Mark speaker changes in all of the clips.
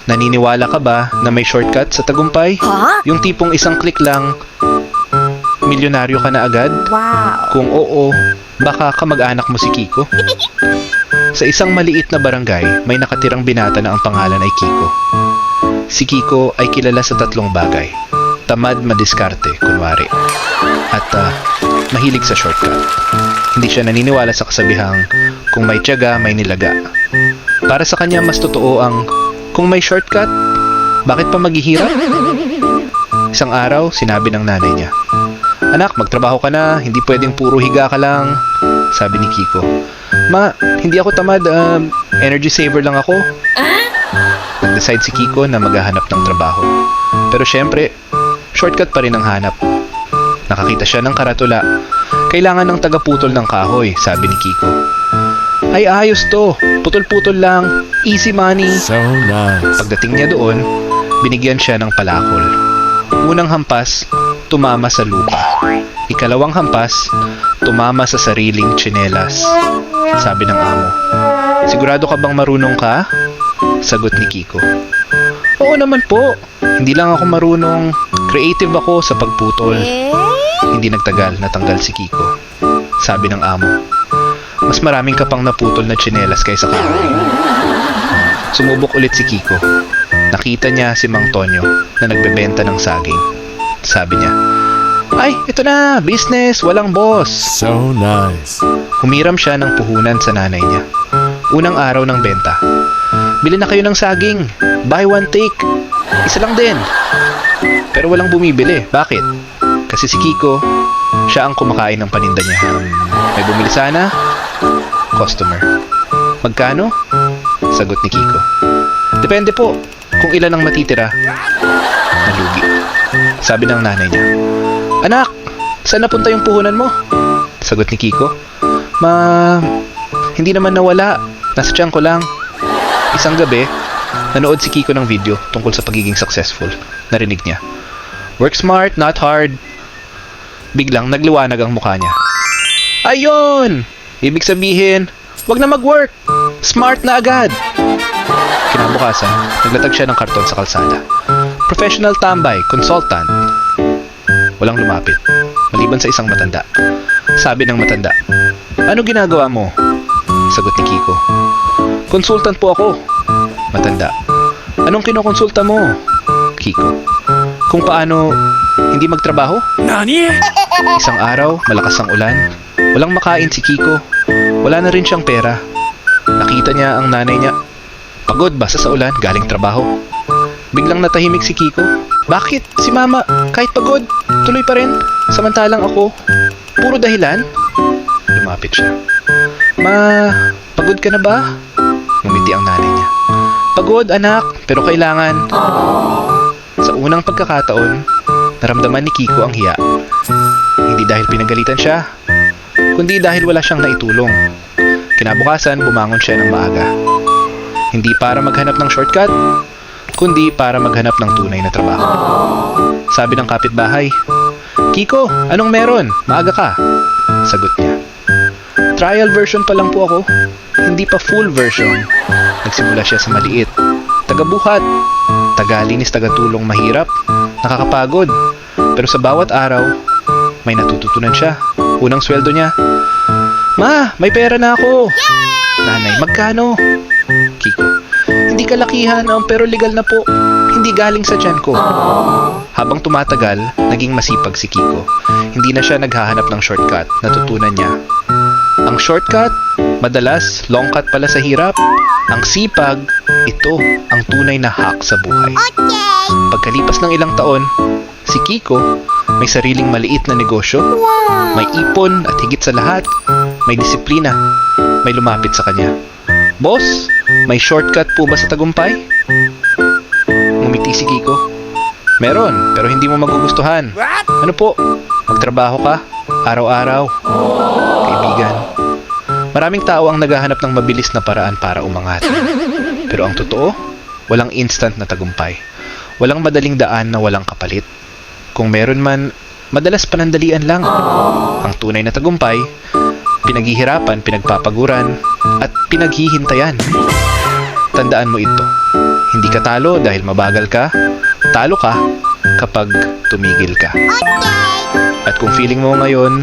Speaker 1: Naniniwala ka ba na may shortcut sa tagumpay?
Speaker 2: Huh?
Speaker 1: Yung tipong isang click lang, milyonaryo ka na agad?
Speaker 2: Wow.
Speaker 1: Kung oo, baka kamag-anak mo si Kiko. Sa isang maliit na barangay, may nakatirang binata na ang pangalan ay Kiko. Si Kiko ay kilala sa 3 bagay. Tamad madiskarte, kunwari. At mahilig sa shortcut. Hindi siya naniniwala sa kasabihang kung may tiyaga, may nilaga. Para sa kanya, mas totoo ang kung may shortcut, bakit pa maghihirap? Isang araw, sinabi ng nanay niya, "Anak, magtrabaho ka na, hindi pwedeng puro higa ka lang." Sabi ni Kiko, "Ma, hindi ako tamad, energy saver lang ako." Nag-decide si Kiko na maghahanap ng trabaho. Pero syempre, shortcut pa rin ang hanap. Nakakita siya ng karatula. Kailangan ng tagaputol ng kahoy, sabi ni Kiko. "Ay, ayos to. Putol-putol lang. Easy money."
Speaker 3: So nice.
Speaker 1: Pagdating niya doon, binigyan siya ng palakol. Unang hampas, tumama sa lupa. Ikalawang hampas, tumama sa sariling tsinelas. Sabi ng amo, "Sigurado ka bang marunong ka?" Sagot ni Kiko, "Oo naman po. Hindi lang ako marunong. Creative ako sa pagputol." Hindi nagtagal, natanggal si Kiko. Sabi ng amo, "Mas maraming ka pang naputol na tsinelas kaysa kahoy." Sumubok ulit si Kiko. Nakita niya si Mang Tonyo na nagbebenta ng saging. Sabi niya, "Ay, ito na, business, walang boss."
Speaker 3: So nice.
Speaker 1: Humiram siya ng puhunan sa nanay niya. Unang araw ng benta. "Bili na kayo ng saging. Buy one take. Isa lang din." Pero walang bumibili. Bakit? Kasi si Kiko, siya ang kumakain ng paninda niya. "May bumili sana?" Customer. "Magkano?" Sagot ni Kiko. "Depende po kung ilan ang matitira." Nalugi. Sabi ng nanay niya, "Anak, saan napunta yung puhunan mo?" Sagot ni Kiko, Hindi naman nawala. Nasa tiyan ko lang." Isang gabi, nanood si Kiko ng video tungkol sa pagiging successful. Narinig niya, "Work smart, not hard." Biglang nagliwanag ang mukha niya. Ayun! Ibig sabihin, wag na mag-work. Smart na agad. Kinabukasan, naglatag siya ng karton sa kalsada. "Professional tambay, consultant." Walang lumapit, maliban sa isang matanda. Sabi ng matanda, "Ano ginagawa mo?" Sagot ni Kiko, "Consultant po ako." Matanda, "Anong kinukonsulta mo?" Kiko, "Kung paano hindi magtrabaho."
Speaker 3: Nani?
Speaker 1: Isang araw, malakas ang ulan. Walang makain si Kiko. Wala na rin siyang pera. Nakita niya ang nanay niya. Pagod, basa sa ulan, galing trabaho. Biglang natahimik si Kiko. "Bakit? Si Mama, kahit pagod, tuloy pa rin. Samantalang ako, puro dahilan." Lumapit siya. "Ma, pagod ka na ba?" Ngumiti ang nanay niya. "Pagod, anak, pero kailangan." Sa unang pagkakataon, naramdaman ni Kiko ang hiya. Hindi dahil pinagalitan siya, kundi dahil wala siyang naitulong. Kinabukasan, bumangon siya ng maaga. Hindi para maghanap ng shortcut, kundi para maghanap ng tunay na trabaho. Sabi ng kapitbahay, "Kiko, anong meron? Maaga ka." Sagot niya, "Trial version pa lang po ako. Hindi pa full version." Nagsimula siya sa maliit. Tagabuhat, tagalinis, tagatulong, mahirap, nakakapagod. Pero sa bawat araw, may natututunan siya. Unang sweldo niya, "Ma, may pera na ako." "Nanay, magkano?" Kiko, "Hindi kalakihan, pero legal na po. Hindi galing sa tiyan ko." Habang tumatagal, naging masipag si Kiko. Hindi na siya naghahanap ng shortcut. Natutunan niya, ang shortcut, madalas long cut pala sa hirap. Ang sipag, ito ang tunay na hack sa buhay. Pagkalipas ng ilang taon, si Kiko may sariling maliit na negosyo. May ipon at higit sa lahat, may disiplina. May lumapit sa kanya, "Boss, may shortcut po ba sa tagumpay?" Ngumiti si Kiko. "Meron, pero hindi mo magugustuhan." "Ano po?" "Magtrabaho ka, araw-araw." Kaibigan, maraming tao ang naghahanap ng mabilis na paraan para umangat. Pero ang totoo, walang instant na tagumpay. Walang madaling daan na walang kapalit. Kung meron man, madalas panandalian lang. Ang tunay na tagumpay, pinaghihirapan, pinagpapaguran, at pinaghihintayan. Tandaan mo ito. Hindi ka talo dahil mabagal ka. Talo ka kapag tumigil ka. At kung feeling mo ngayon,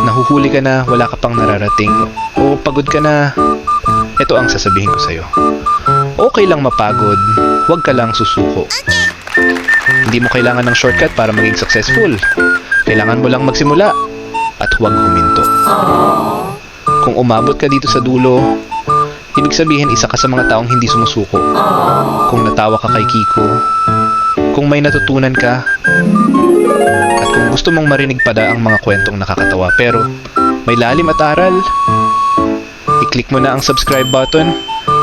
Speaker 1: nahuhuli ka na, wala ka pang nararating, o pagod ka na, ito ang sasabihin ko sa'yo. Okay lang mapagod, huwag ka lang susuko. Hindi mo kailangan ng shortcut para maging successful. Kailangan mo lang magsimula at huwag huminto. Kung umabot ka dito sa dulo, ibig sabihin isa ka sa mga taong hindi sumusuko. Kung natawa ka kay Kiko, kung may natutunan ka, at kung gusto mong marinig pa ang mga kwentong nakakatawa pero may lalim at aral, i-click mo na ang subscribe button,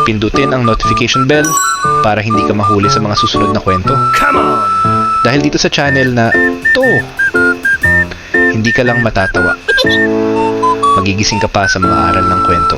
Speaker 1: pindutin ang notification bell para hindi ka mahuli sa mga susunod na kwento.
Speaker 3: Come on!
Speaker 1: Dahil dito sa channel na to, hindi ka lang matatawa. Magigising ka pa sa mga aral ng kwento.